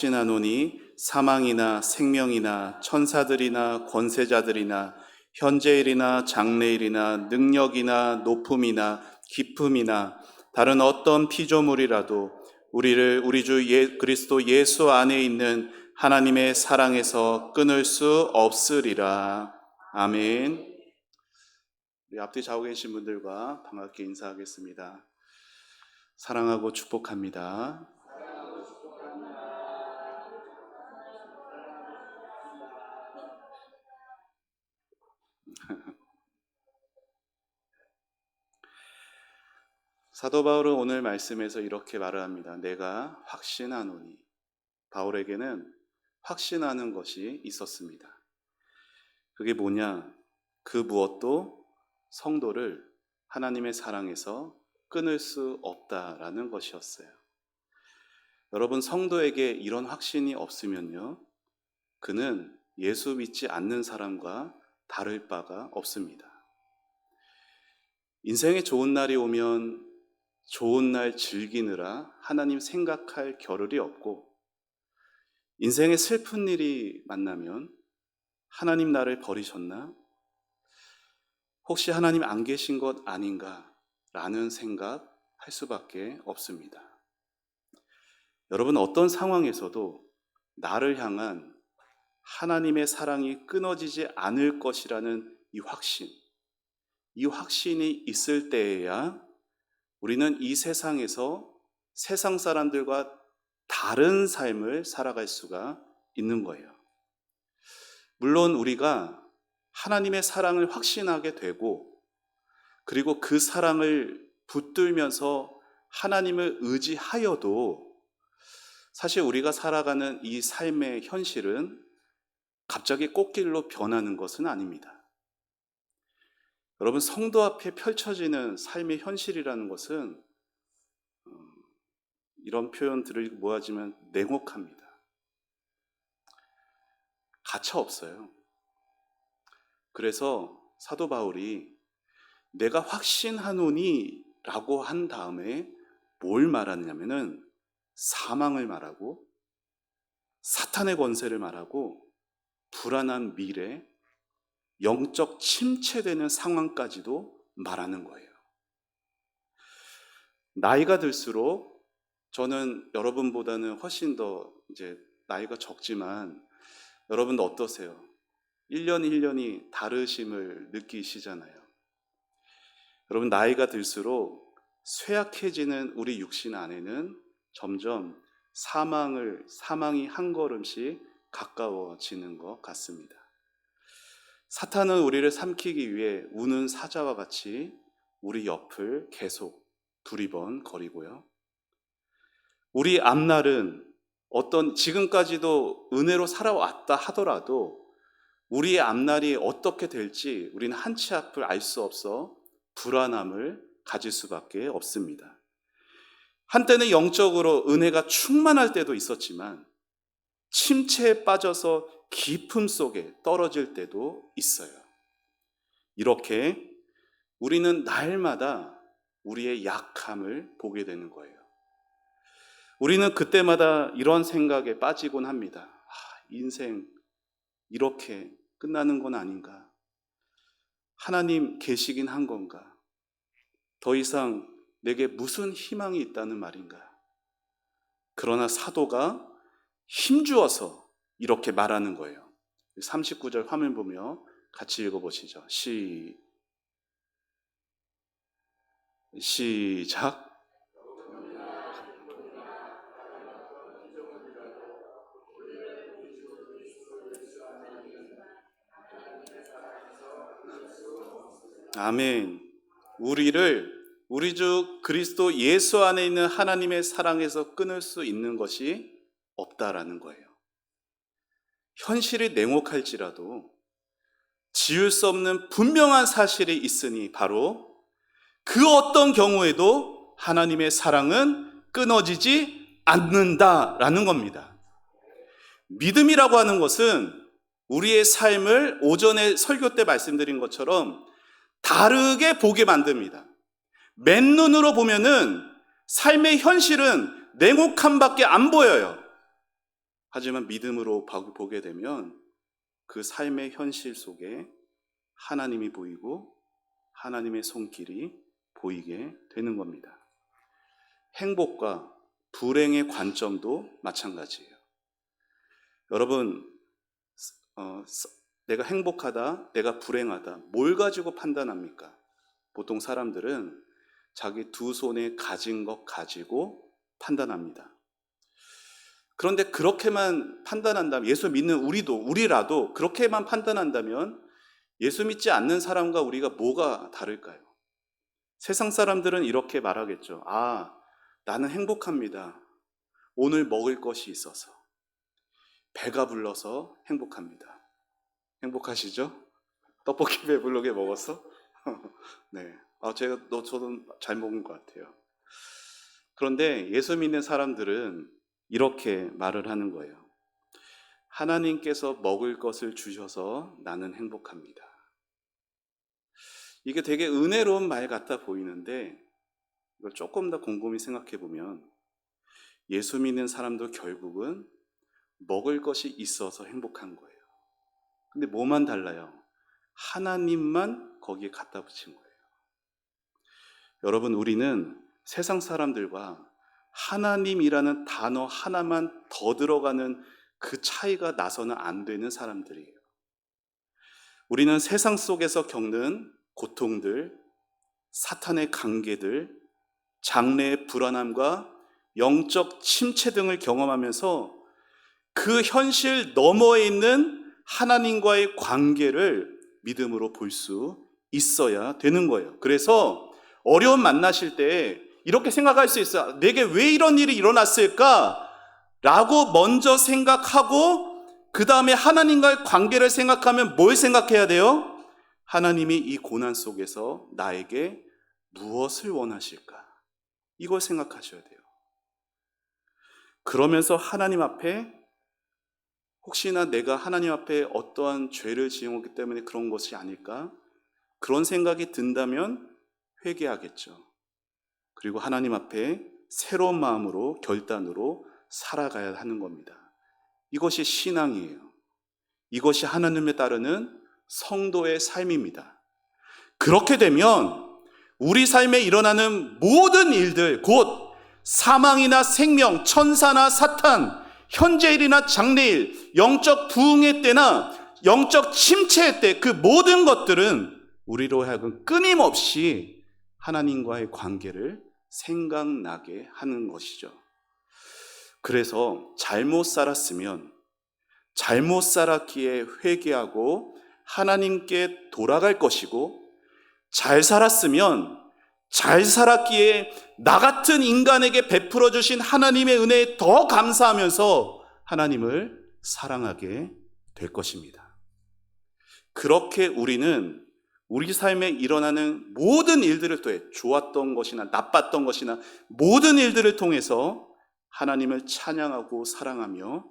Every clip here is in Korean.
신하노니 사망이나 생명이나 천사들이나 권세자들이나 현재일이나 장래일이나 능력이나 높음이나 깊음이나 다른 어떤 피조물이라도 우리를 우리 주 그리스도 예수 안에 있는 하나님의 사랑에서 끊을 수 없으리라. 아멘. 우리 앞뒤 좌우 계신 분들과 반갑게 인사하겠습니다. 사랑하고 축복합니다. 사도 바울은 오늘 말씀에서 이렇게 말을 합니다. 내가 확신하노니. 바울에게는 확신하는 것이 있었습니다. 그게 뭐냐? 그 무엇도 성도를 하나님의 사랑에서 끊을 수 없다라는 것이었어요. 여러분, 성도에게 이런 확신이 없으면요, 그는 예수 믿지 않는 사람과 다를 바가 없습니다. 인생에 좋은 날이 오면 좋은 날 즐기느라 하나님 생각할 겨를이 없고, 인생에 슬픈 일이 만나면 하나님 나를 버리셨나? 혹시 하나님 안 계신 것 아닌가? 라는 생각할 수밖에 없습니다. 여러분, 어떤 상황에서도 나를 향한 하나님의 사랑이 끊어지지 않을 것이라는 이 확신이 있을 때에야 우리는 이 세상에서 세상 사람들과 다른 삶을 살아갈 수가 있는 거예요. 물론 우리가 하나님의 사랑을 확신하게 되고, 그리고 그 사랑을 붙들면서 하나님을 의지하여도 사실 우리가 살아가는 이 삶의 현실은 갑자기 꽃길로 변하는 것은 아닙니다. 여러분, 성도 앞에 펼쳐지는 삶의 현실이라는 것은 이런 표현들을 모아지면 냉혹합니다. 가차 없어요. 그래서 사도 바울이 내가 확신하노니 라고 한 다음에 뭘 말하냐면은 사망을 말하고 사탄의 권세를 말하고 불안한 미래, 영적 침체되는 상황까지도 말하는 거예요. 나이가 들수록 저는 여러분보다는 훨씬 더 이제 나이가 적지만 여러분도 어떠세요? 1년 1년이 다르심을 느끼시잖아요. 여러분, 나이가 들수록 쇠약해지는 우리 육신 안에는 점점 사망이 한 걸음씩 가까워지는 것 같습니다. 사탄은 우리를 삼키기 위해 우는 사자와 같이 우리 옆을 계속 두리번거리고요. 우리 앞날은 지금까지도 은혜로 살아왔다 하더라도 우리의 앞날이 어떻게 될지 우리는 한치 앞을 알 수 없어 불안함을 가질 수밖에 없습니다. 한때는 영적으로 은혜가 충만할 때도 있었지만 침체에 빠져서 깊음 속에 떨어질 때도 있어요. 이렇게 우리는 날마다 우리의 약함을 보게 되는 거예요. 우리는 그때마다 이런 생각에 빠지곤 합니다. 인생 이렇게 끝나는 건 아닌가? 하나님 계시긴 한 건가? 더 이상 내게 무슨 희망이 있다는 말인가? 그러나 사도가 힘주어서 이렇게 말하는 거예요. 39절 화면 보며 같이 읽어보시죠. 시작. 아멘. 우리 주 그리스도 예수 안에 있는 하나님의 사랑에서 끊을 수 있는 것이 없다라는 거예요. 현실이 냉혹할지라도 지울 수 없는 분명한 사실이 있으니 바로 그 어떤 경우에도 하나님의 사랑은 끊어지지 않는다라는 겁니다. 믿음이라고 하는 것은 우리의 삶을 오전에 설교 때 말씀드린 것처럼 다르게 보게 만듭니다. 맨눈으로 보면은 삶의 현실은 냉혹함밖에 안 보여요. 하지만 믿음으로 보게 되면 그 삶의 현실 속에 하나님이 보이고 하나님의 손길이 보이게 되는 겁니다. 행복과 불행의 관점도 마찬가지예요. 여러분, 내가 행복하다, 내가 불행하다, 뭘 가지고 판단합니까? 보통 사람들은 자기 두 손에 가진 것 가지고 판단합니다. 그런데 그렇게만 판단한다면, 예수 믿는 우리라도 그렇게만 판단한다면 예수 믿지 않는 사람과 우리가 뭐가 다를까요? 세상 사람들은 이렇게 말하겠죠. 나는 행복합니다. 오늘 먹을 것이 있어서. 배가 불러서 행복합니다. 행복하시죠? 떡볶이 배부르게 먹었어? 네. 저도 잘 먹은 것 같아요. 그런데 예수 믿는 사람들은 이렇게 말을 하는 거예요. 하나님께서 먹을 것을 주셔서 나는 행복합니다. 이게 되게 은혜로운 말 같아 보이는데 이걸 조금 더 곰곰이 생각해 보면 예수 믿는 사람도 결국은 먹을 것이 있어서 행복한 거예요. 근데 뭐만 달라요? 하나님만 거기에 갖다 붙인 거예요. 여러분, 우리는 세상 사람들과 하나님이라는 단어 하나만 더 들어가는 그 차이가 나서는 안 되는 사람들이에요. 우리는 세상 속에서 겪는 고통들, 사탄의 관계들, 장래의 불안함과 영적 침체 등을 경험하면서 그 현실 너머에 있는 하나님과의 관계를 믿음으로 볼 수 있어야 되는 거예요. 그래서 어려움 만나실 때 이렇게 생각할 수 있어요. 내게 왜 이런 일이 일어났을까? 라고 먼저 생각하고 그 다음에 하나님과의 관계를 생각하면 뭘 생각해야 돼요? 하나님이 이 고난 속에서 나에게 무엇을 원하실까? 이걸 생각하셔야 돼요. 그러면서 하나님 앞에 혹시나 내가 하나님 앞에 어떠한 죄를 지었기 때문에 그런 것이 아닐까? 그런 생각이 든다면 회개하겠죠. 그리고 하나님 앞에 새로운 마음으로, 결단으로 살아가야 하는 겁니다. 이것이 신앙이에요. 이것이 하나님에 따르는 성도의 삶입니다. 그렇게 되면 우리 삶에 일어나는 모든 일들, 곧 사망이나 생명, 천사나 사탄, 현재일이나 장래일, 영적 부흥의 때나 영적 침체의 때, 그 모든 것들은 우리로 하여금 끊임없이 하나님과의 관계를 생각나게 하는 것이죠. 그래서 잘못 살았으면 잘못 살았기에 회개하고 하나님께 돌아갈 것이고, 잘 살았으면 잘 살았기에 나 같은 인간에게 베풀어 주신 하나님의 은혜에 더 감사하면서 하나님을 사랑하게 될 것입니다. 그렇게 우리는 우리 삶에 일어나는 모든 일들을 통해, 좋았던 것이나 나빴던 것이나 모든 일들을 통해서 하나님을 찬양하고 사랑하며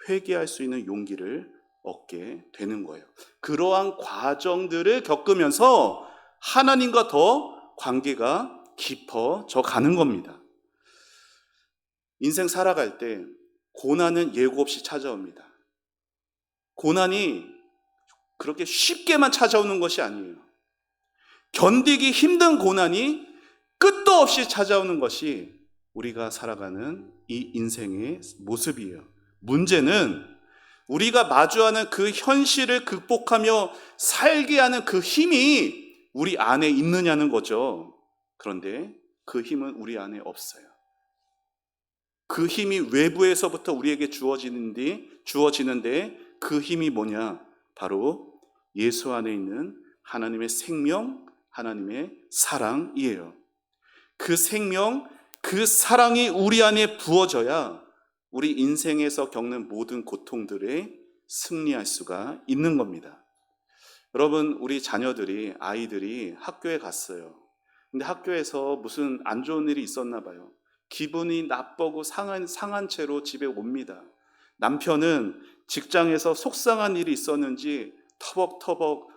회개할 수 있는 용기를 얻게 되는 거예요. 그러한 과정들을 겪으면서 하나님과 더 관계가 깊어져 가는 겁니다. 인생 살아갈 때 고난은 예고 없이 찾아옵니다. 고난이 그렇게 쉽게만 찾아오는 것이 아니에요. 견디기 힘든 고난이 끝도 없이 찾아오는 것이 우리가 살아가는 이 인생의 모습이에요. 문제는 우리가 마주하는 그 현실을 극복하며 살게 하는 그 힘이 우리 안에 있느냐는 거죠. 그런데 그 힘은 우리 안에 없어요. 그 힘이 외부에서부터 우리에게 주어지는데 그 힘이 뭐냐? 바로 예수 안에 있는 하나님의 생명, 하나님의 사랑이에요. 그 생명, 그 사랑이 우리 안에 부어져야 우리 인생에서 겪는 모든 고통들에 승리할 수가 있는 겁니다. 여러분, 우리 아이들이 학교에 갔어요. 근데 학교에서 무슨 안 좋은 일이 있었나 봐요. 기분이 나쁘고 상한 채로 집에 옵니다. 남편은 직장에서 속상한 일이 있었는지 터벅터벅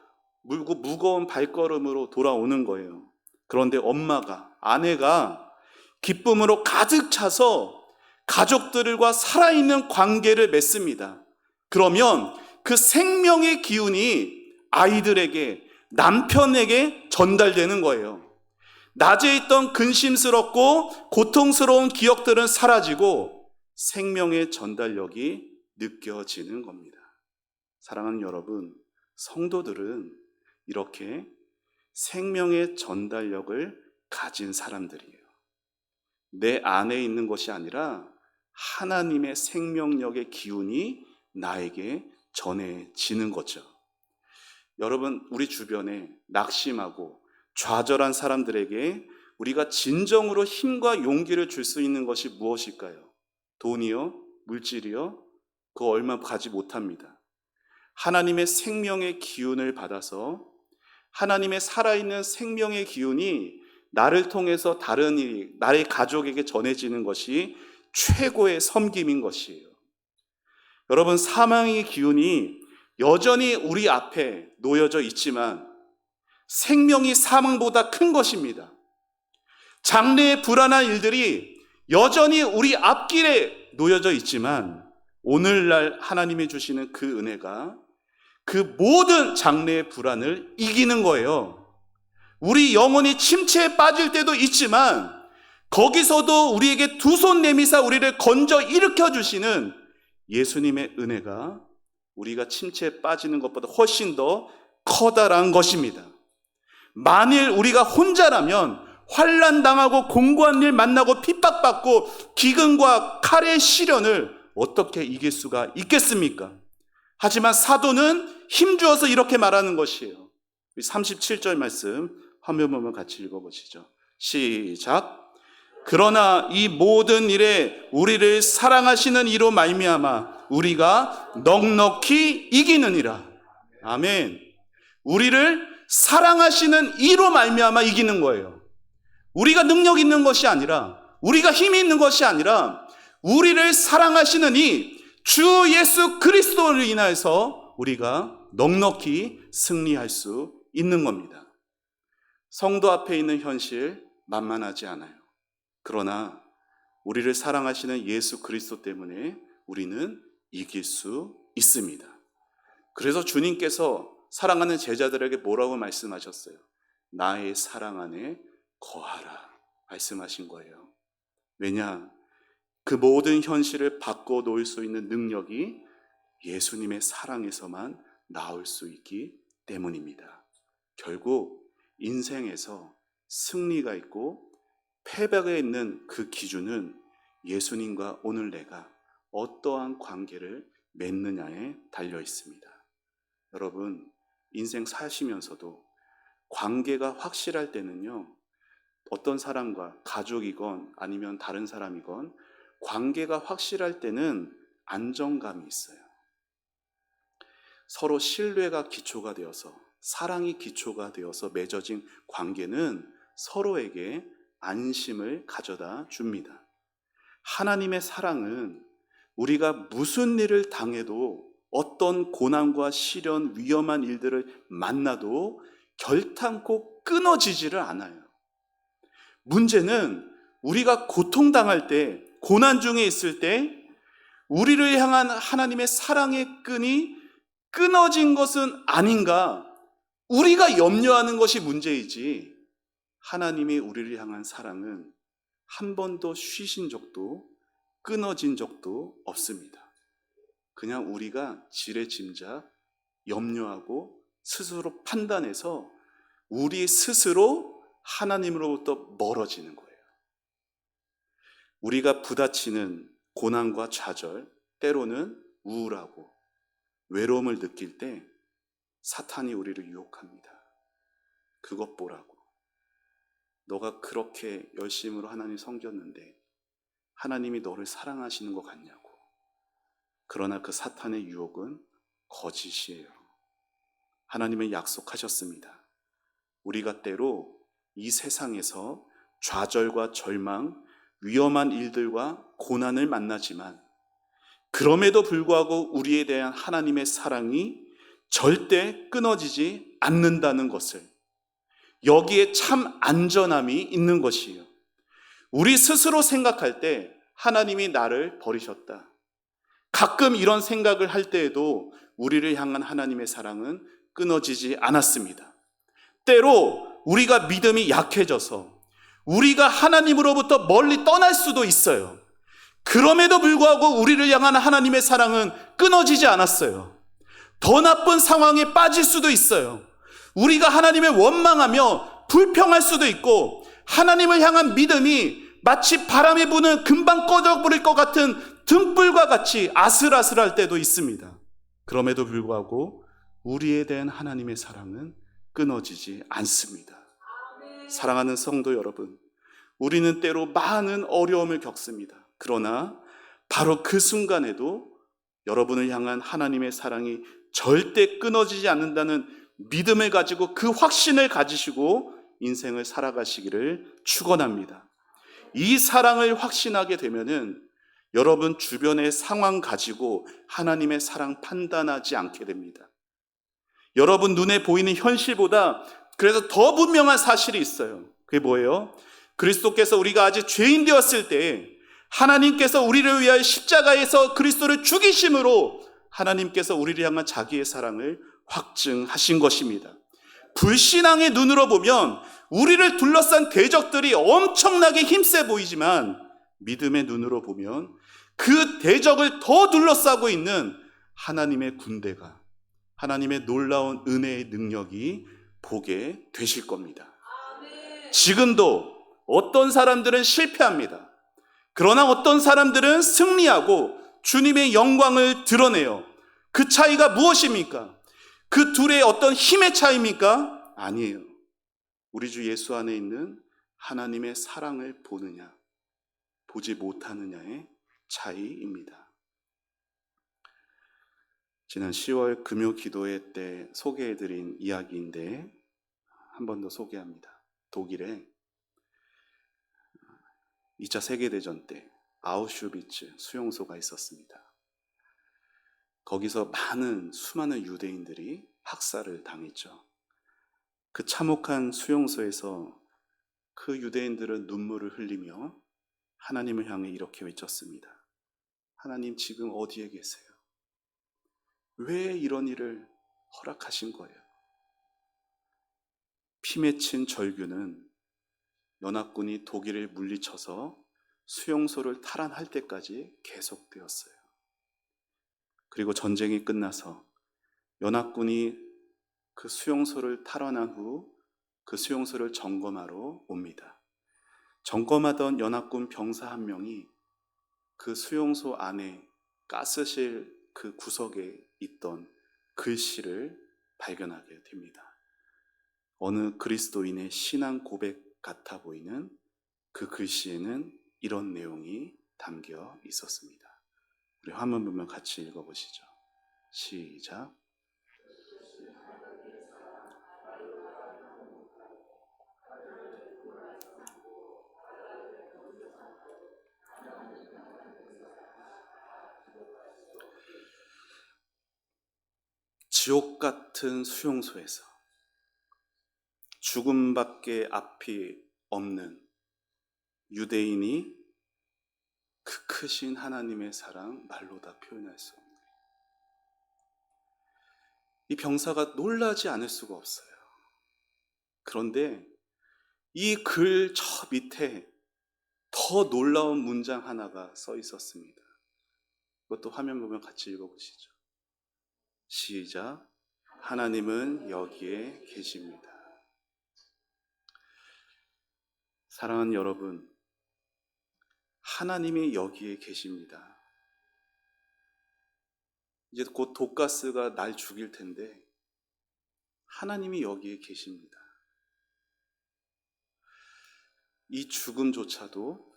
물고 무거운 발걸음으로 돌아오는 거예요. 그런데 아내가 기쁨으로 가득 차서 가족들과 살아있는 관계를 맺습니다. 그러면 그 생명의 기운이 아이들에게, 남편에게 전달되는 거예요. 낮에 있던 근심스럽고 고통스러운 기억들은 사라지고 생명의 전달력이 느껴지는 겁니다. 사랑하는 여러분, 성도들은 이렇게 생명의 전달력을 가진 사람들이에요. 내 안에 있는 것이 아니라 하나님의 생명력의 기운이 나에게 전해지는 거죠. 여러분, 우리 주변에 낙심하고 좌절한 사람들에게 우리가 진정으로 힘과 용기를 줄 수 있는 것이 무엇일까요? 돈이요? 물질이요? 그거 얼마 가지 못합니다. 하나님의 생명의 기운을 받아서 하나님의 살아있는 생명의 기운이 나를 통해서 다른 일, 나의 가족에게 전해지는 것이 최고의 섬김인 것이에요. 여러분, 사망의 기운이 여전히 우리 앞에 놓여져 있지만 생명이 사망보다 큰 것입니다. 장래의 불안한 일들이 여전히 우리 앞길에 놓여져 있지만 오늘날 하나님이 주시는 그 은혜가 그 모든 장래의 불안을 이기는 거예요. 우리 영혼이 침체에 빠질 때도 있지만 거기서도 우리에게 두 손 내미사 우리를 건져 일으켜 주시는 예수님의 은혜가 우리가 침체에 빠지는 것보다 훨씬 더 커다란 것입니다. 만일 우리가 혼자라면 환난당하고 공고한 일 만나고 핍박받고 기근과 칼의 시련을 어떻게 이길 수가 있겠습니까? 하지만 사도는 힘주어서 이렇게 말하는 것이에요. 37절 말씀 화면 보면 같이 읽어보시죠. 시작. 그러나 이 모든 일에 우리를 사랑하시는 이로 말미암아 우리가 넉넉히 이기느니라. 아멘. 우리를 사랑하시는 이로 말미암아 이기는 거예요. 우리가 능력 있는 것이 아니라, 우리가 힘이 있는 것이 아니라 우리를 사랑하시는 이 주 예수 그리스도를 인하여서 우리가 넉넉히 승리할 수 있는 겁니다. 성도 앞에 있는 현실 만만하지 않아요. 그러나 우리를 사랑하시는 예수 그리스도 때문에 우리는 이길 수 있습니다. 그래서 주님께서 사랑하는 제자들에게 뭐라고 말씀하셨어요? 나의 사랑 안에 거하라 말씀하신 거예요. 왜냐? 그 모든 현실을 바꿔놓을 수 있는 능력이 예수님의 사랑에서만 나올 수 있기 때문입니다. 결국 인생에서 승리가 있고 패배가 있는 그 기준은 예수님과 오늘 내가 어떠한 관계를 맺느냐에 달려 있습니다. 여러분, 인생 사시면서도 관계가 확실할 때는요, 어떤 사람과 가족이건 아니면 다른 사람이건 관계가 확실할 때는 안정감이 있어요. 서로 신뢰가 기초가 되어서, 사랑이 기초가 되어서 맺어진 관계는 서로에게 안심을 가져다 줍니다. 하나님의 사랑은 우리가 무슨 일을 당해도, 어떤 고난과 시련, 위험한 일들을 만나도 결탄코 끊어지지를 않아요. 문제는 우리가 고통당할 때, 고난 중에 있을 때 우리를 향한 하나님의 사랑의 끈이 끊어진 것은 아닌가, 우리가 염려하는 것이 문제이지 하나님이 우리를 향한 사랑은 한 번도 쉬신 적도 끊어진 적도 없습니다. 그냥 우리가 지레짐작 염려하고 스스로 판단해서 우리 스스로 하나님으로부터 멀어지는 거예요. 우리가 부딪히는 고난과 좌절, 때로는 우울하고 외로움을 느낄 때 사탄이 우리를 유혹합니다. 그것 보라고. 너가 그렇게 열심으로 하나님 섬겼는데 하나님이 너를 사랑하시는 것 같냐고. 그러나 그 사탄의 유혹은 거짓이에요. 하나님은 약속하셨습니다. 우리가 때로 이 세상에서 좌절과 절망, 위험한 일들과 고난을 만나지만 그럼에도 불구하고 우리에 대한 하나님의 사랑이 절대 끊어지지 않는다는 것을, 여기에 참 안전함이 있는 것이에요. 우리 스스로 생각할 때 하나님이 나를 버리셨다. 가끔 이런 생각을 할 때에도 우리를 향한 하나님의 사랑은 끊어지지 않았습니다. 때로 우리가 믿음이 약해져서 우리가 하나님으로부터 멀리 떠날 수도 있어요. 그럼에도 불구하고 우리를 향한 하나님의 사랑은 끊어지지 않았어요. 더 나쁜 상황에 빠질 수도 있어요. 우리가 하나님을 원망하며 불평할 수도 있고 하나님을 향한 믿음이 마치 바람에 부는 금방 꺼져버릴 것 같은 등불과 같이 아슬아슬할 때도 있습니다. 그럼에도 불구하고 우리에 대한 하나님의 사랑은 끊어지지 않습니다. 사랑하는 성도 여러분, 우리는 때로 많은 어려움을 겪습니다. 그러나 바로 그 순간에도 여러분을 향한 하나님의 사랑이 절대 끊어지지 않는다는 믿음을 가지고 그 확신을 가지시고 인생을 살아가시기를 축원합니다. 이 사랑을 확신하게 되면은 여러분 주변의 상황 가지고 하나님의 사랑 판단하지 않게 됩니다. 여러분 눈에 보이는 현실보다 그래서 더 분명한 사실이 있어요. 그게 뭐예요? 그리스도께서 우리가 아직 죄인 되었을 때 하나님께서 우리를 위하여 십자가에서 그리스도를 죽이심으로 하나님께서 우리를 향한 자기의 사랑을 확증하신 것입니다. 불신앙의 눈으로 보면 우리를 둘러싼 대적들이 엄청나게 힘세 보이지만 믿음의 눈으로 보면 그 대적을 더 둘러싸고 있는 하나님의 군대가, 하나님의 놀라운 은혜의 능력이 보게 되실 겁니다. 지금도 어떤 사람들은 실패합니다. 그러나 어떤 사람들은 승리하고 주님의 영광을 드러내요. 그 차이가 무엇입니까? 그 둘의 어떤 힘의 차이입니까? 아니에요. 우리 주 예수 안에 있는 하나님의 사랑을 보느냐, 보지 못하느냐의 차이입니다. 지난 10월 금요 기도회 때 소개해드린 이야기인데 한 번 더 소개합니다. 독일에 2차 세계대전 때 아우슈비츠 수용소가 있었습니다. 거기서 수많은 유대인들이 학살을 당했죠. 그 참혹한 수용소에서 그 유대인들은 눈물을 흘리며 하나님을 향해 이렇게 외쳤습니다. 하나님 지금 어디에 계세요? 왜 이런 일을 허락하신 거예요? 피 맺힌 절규는 연합군이 독일을 물리쳐서 수용소를 탈환할 때까지 계속되었어요. 그리고 전쟁이 끝나서 연합군이 그 수용소를 탈환한 후 그 수용소를 점검하러 옵니다. 점검하던 연합군 병사 한 명이 그 수용소 안에 가스실 그 구석에 있던 글씨를 발견하게 됩니다. 어느 그리스도인의 신앙 고백 같아 보이는 그 글씨에는 이런 내용이 담겨 있었습니다. 우리 화면 보면 같이 읽어보시죠. 시작. 지옥 같은 수용소에서 죽음밖에 앞이 없는 유대인이 그 크신 하나님의 사랑 말로 다 표현할 수 없는, 이 병사가 놀라지 않을 수가 없어요. 그런데 이 글 저 밑에 더 놀라운 문장 하나가 써 있었습니다. 그것도 화면 보면 같이 읽어보시죠. 시작. 하나님은 여기에 계십니다. 사랑하는 여러분, 하나님이 여기에 계십니다. 이제 곧 독가스가 날 죽일 텐데 하나님이 여기에 계십니다. 이 죽음조차도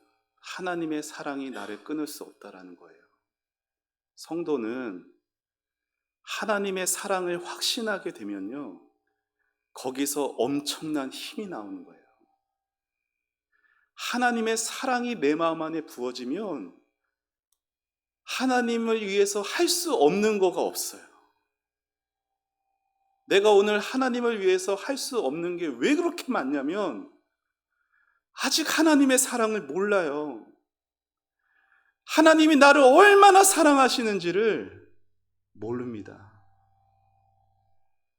하나님의 사랑이 나를 끊을 수 없다라는 거예요. 성도는 하나님의 사랑을 확신하게 되면요, 거기서 엄청난 힘이 나오는 거예요. 하나님의 사랑이 내 마음 안에 부어지면 하나님을 위해서 할 수 없는 거가 없어요. 내가 오늘 하나님을 위해서 할 수 없는 게 왜 그렇게 많냐면 아직 하나님의 사랑을 몰라요. 하나님이 나를 얼마나 사랑하시는지를 모릅니다.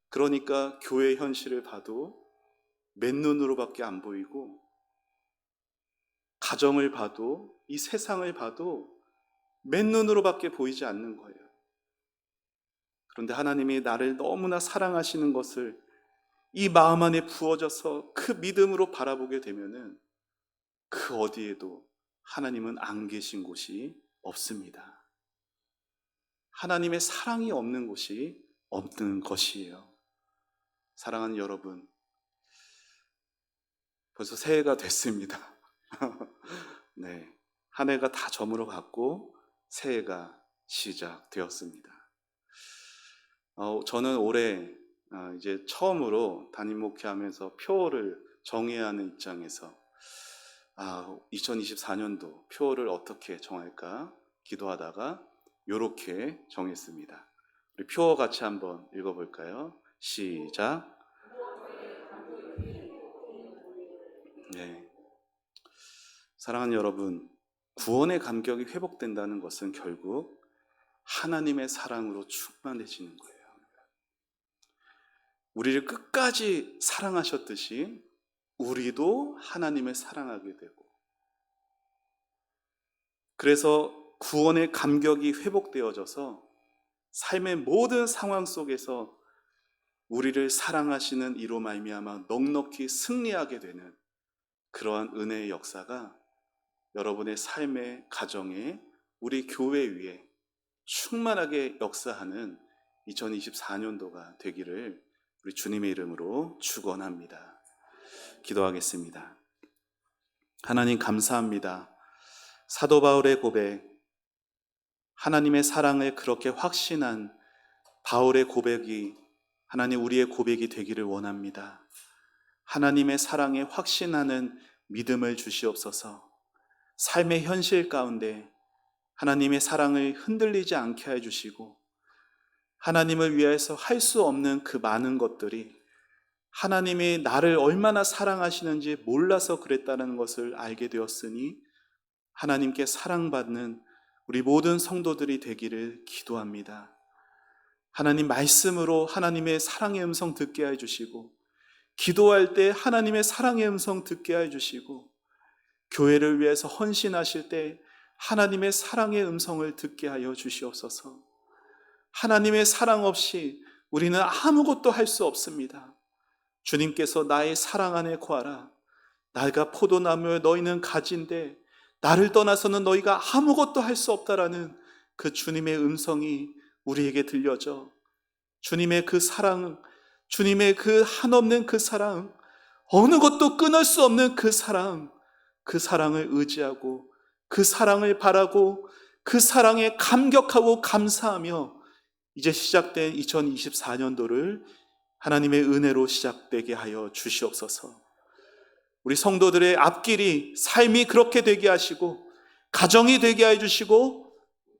그러니까 교회 현실을 봐도 맨눈으로밖에 안 보이고, 가정을 봐도, 이 세상을 봐도 맨눈으로밖에 보이지 않는 거예요. 그런데 하나님이 나를 너무나 사랑하시는 것을 이 마음 안에 부어져서 그 믿음으로 바라보게 되면은 그 어디에도 하나님은 안 계신 곳이 없습니다. 하나님의 사랑이 없는 곳이 없는 것이에요. 사랑하는 여러분, 벌써 새해가 됐습니다. 네, 한 해가 다 저물어 갔고 새해가 시작되었습니다. 저는 올해 이제 처음으로 담임 목회하면서 표를 정해야 하는 입장에서 2024년도 표를 어떻게 정할까 기도하다가 이렇게 정했습니다. 우리 표 같이 한번 읽어볼까요? 시작. 네. 사랑하는 여러분, 구원의 감격이 회복된다는 것은 결국 하나님의 사랑으로 충만해지는 거예요. 우리를 끝까지 사랑하셨듯이 우리도 하나님을 사랑하게 되고, 그래서 구원의 감격이 회복되어져서 삶의 모든 상황 속에서 우리를 사랑하시는 이로 말미암아 넉넉히 승리하게 되는 그러한 은혜의 역사가 여러분의 삶의 가정에, 우리 교회 위에 충만하게 역사하는 2024년도가 되기를 우리 주님의 이름으로 축원합니다. 기도하겠습니다. 하나님 감사합니다. 사도 바울의 고백, 하나님의 사랑을 그렇게 확신한 바울의 고백이 하나님 우리의 고백이 되기를 원합니다. 하나님의 사랑에 확신하는 믿음을 주시옵소서. 삶의 현실 가운데 하나님의 사랑을 흔들리지 않게 해주시고, 하나님을 위해서 할 수 없는 그 많은 것들이 하나님이 나를 얼마나 사랑하시는지 몰라서 그랬다는 것을 알게 되었으니 하나님께 사랑받는 우리 모든 성도들이 되기를 기도합니다. 하나님 말씀으로 하나님의 사랑의 음성 듣게 해주시고, 기도할 때 하나님의 사랑의 음성 듣게 해주시고, 교회를 위해서 헌신하실 때 하나님의 사랑의 음성을 듣게 하여 주시옵소서. 하나님의 사랑 없이 우리는 아무것도 할 수 없습니다. 주님께서 나의 사랑 안에 거하라. 내가 포도나무에 너희는 가지인데 나를 떠나서는 너희가 아무것도 할 수 없다라는 그 주님의 음성이 우리에게 들려져 주님의 그 사랑, 주님의 그 한없는 그 사랑, 어느 것도 끊을 수 없는 그 사랑, 그 사랑을 의지하고 그 사랑을 바라고 그 사랑에 감격하고 감사하며 이제 시작된 2024년도를 하나님의 은혜로 시작되게 하여 주시옵소서. 우리 성도들의 앞길이, 삶이 그렇게 되게 하시고 가정이 되게 해 주시고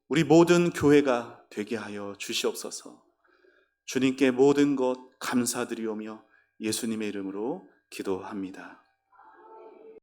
우리 모든 교회가 되게 하여 주시옵소서. 주님께 모든 것 감사드리오며 예수님의 이름으로 기도합니다.